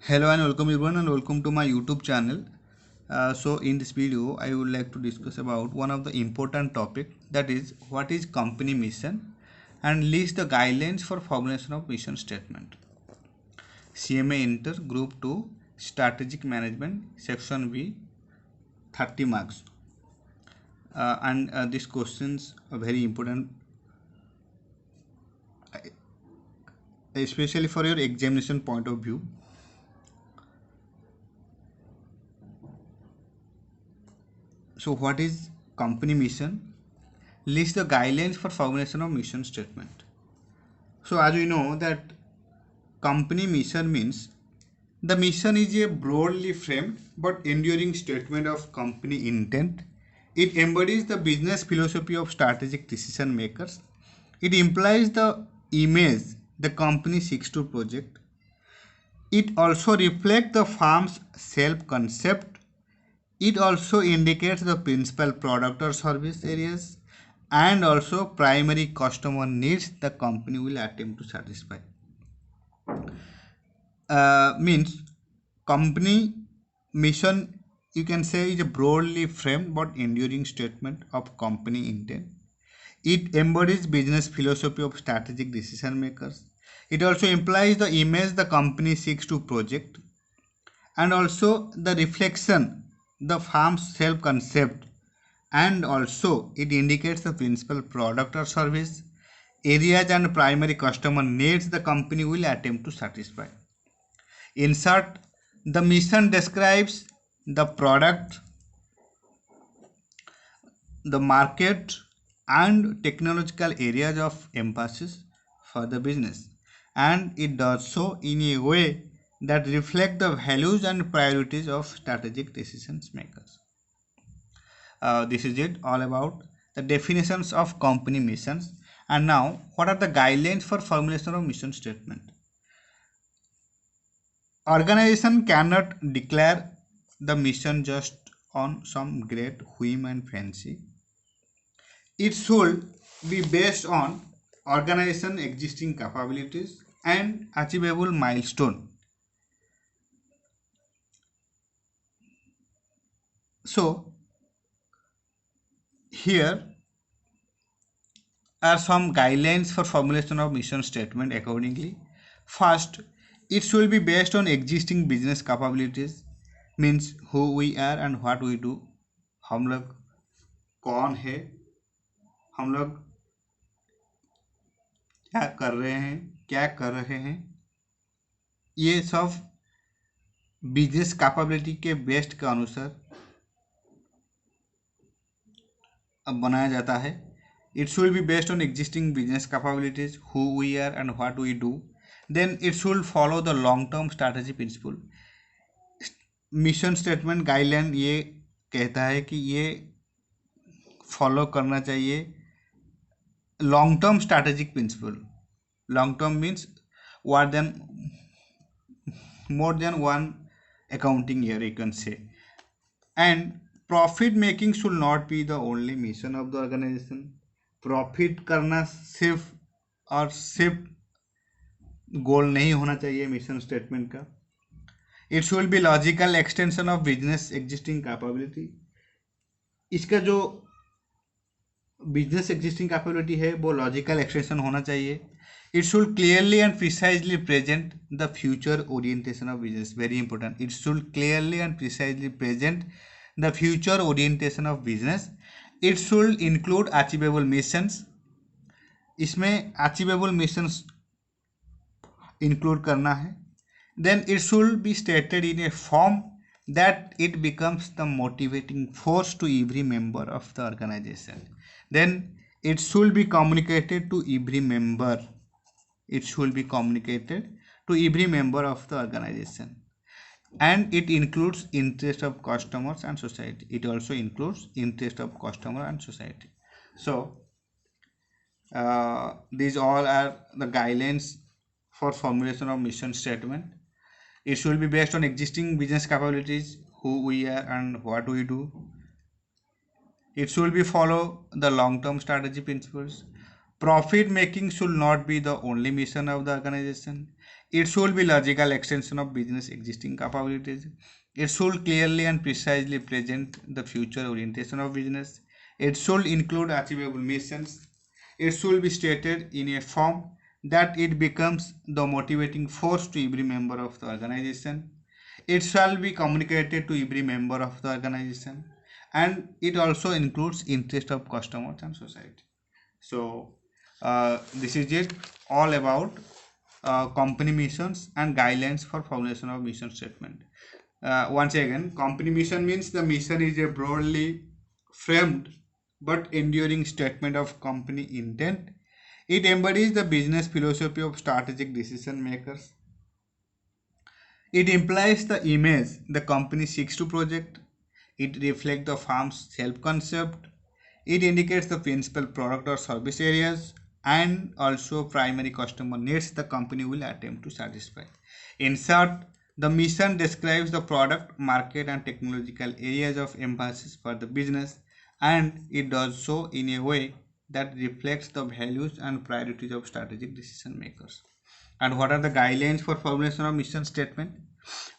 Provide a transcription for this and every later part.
Hello and welcome everyone and welcome to my YouTube channel. So in this video I would like to discuss about one of the important topic, that is what is company mission and list the guidelines for formulation of mission statement. CMA Inter Group 2 Strategic Management Section B, 30 marks. And these questions are very important, especially for your examination point of view. So what is company mission? List the guidelines for formulation of mission statement. So as we know that company mission means the mission is a broadly framed but enduring statement of company intent. It embodies the business philosophy of strategic decision makers. It implies the image the company seeks to project. It also reflects the firm's self-concept. It also indicates the principal product or service areas and also primary customer needs the company will attempt to satisfy. Means company mission, you can say, is a broadly framed but enduring statement of company intent. It embodies business philosophy of strategic decision makers. It also implies the image the company seeks to project and also the reflection the firm's self concept, and also it indicates the principal product or service areas and primary customer needs the company will attempt to satisfy. In short, the mission describes the product, the market and technological areas of emphasis for the business, and it does so in a way that reflect the values and priorities of strategic decisions makers. This is it all about the definitions of company missions. And now what are the guidelines for formulation of mission statement? Organization cannot declare the mission just on some great whim and fancy. It should be based on organization existing capabilities and achievable milestone. So here are some guidelines for formulation of mission statement accordingly. First, it should be based on existing business capabilities, means who we are and what we do. हम लोग कौन है, हम लोग क्या कर रहे हैं, क्या कर रहे हैं, ये सब बिजनेस कैपेबिलिटी के बेस्ट के अनुसार बनाया जाता है. It should be based on existing business capabilities, who we are and what we do. Then it should follow the long-term strategy principle. Mission statement guideline ये कहता है कि ये फॉलो करना चाहिए long term strategic principle. Long term means more than one accounting year, you can say. And profit making should not be the only mission of the organization. Profit करना सिर्फ गोल नहीं होना चाहिए मिशन स्टेटमेंट का. It should be logical extension of business existing capability. इसका जो business existing capability है वो लॉजिकल एक्सटेंशन होना चाहिए. It should clearly and precisely present the future orientation of business. Very important. It should clearly and precisely present the future orientation of business. It should include achievable missions. इसमें achievable missions include करना है. Then it should be stated in a form that it becomes the motivating force to every member of the organization. Then it should be communicated to every member. It should be communicated to every member of the organization, and it includes interest of customers and society. It also includes interest of customer and society. So these all are the guidelines for formulation of mission statement. It should be based on existing business capabilities, who we are and what we do. It should be follow the long-term strategy principles. Profit making should not be the only mission of the organization. It should be logical extension of business existing capabilities. It should clearly and precisely present the future orientation of business. It should include achievable missions. It should be stated in a form that it becomes the motivating force to every member of the organization. It shall be communicated to every member of the organization, and it also includes interest of customers and society. So this is it all about company missions and guidelines for formulation of mission statement. Once again, company mission means the mission is a broadly framed but enduring statement of company intent. It embodies the business philosophy of strategic decision makers. It implies the image the company seeks to project. It reflects the firm's self-concept. It indicates the principal product or service areas and also primary customer needs the company will attempt to satisfy. In short, the mission describes the product, market, and technological areas of emphasis for the business, and it does so in a way that reflects the values and priorities of strategic decision makers. And what are the guidelines for formulation of mission statement?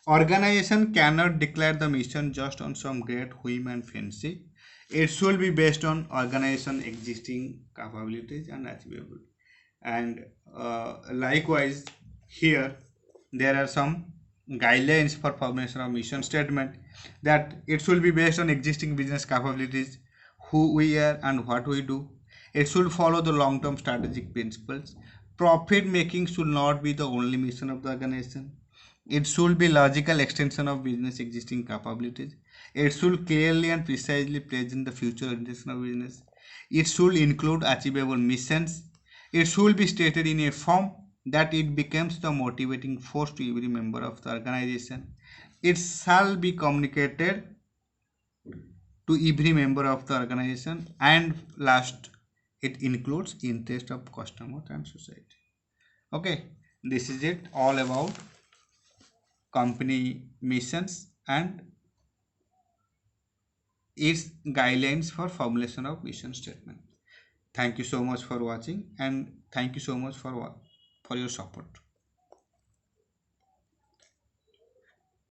Organization cannot declare the mission just on some great whim and fancy. It should be based on organization existing capabilities and achievable. And likewise, here there are some guidelines for formulation of mission statement, that it should be based on existing business capabilities, who we are and what we do. It should follow the long-term strategic principles. Profit making should not be the only mission of the organization. It should be logical extension of business existing capabilities. It should clearly and precisely present the future orientation of business. It should include achievable missions. It should be stated in a form that it becomes the motivating force to every member of the organization. It shall be communicated to every member of the organization, and last, it includes interest of customers and society. Okay, this is it all about company missions and its guidelines for formulation of mission statement. Thank you so much for watching, and thank you so much for your support.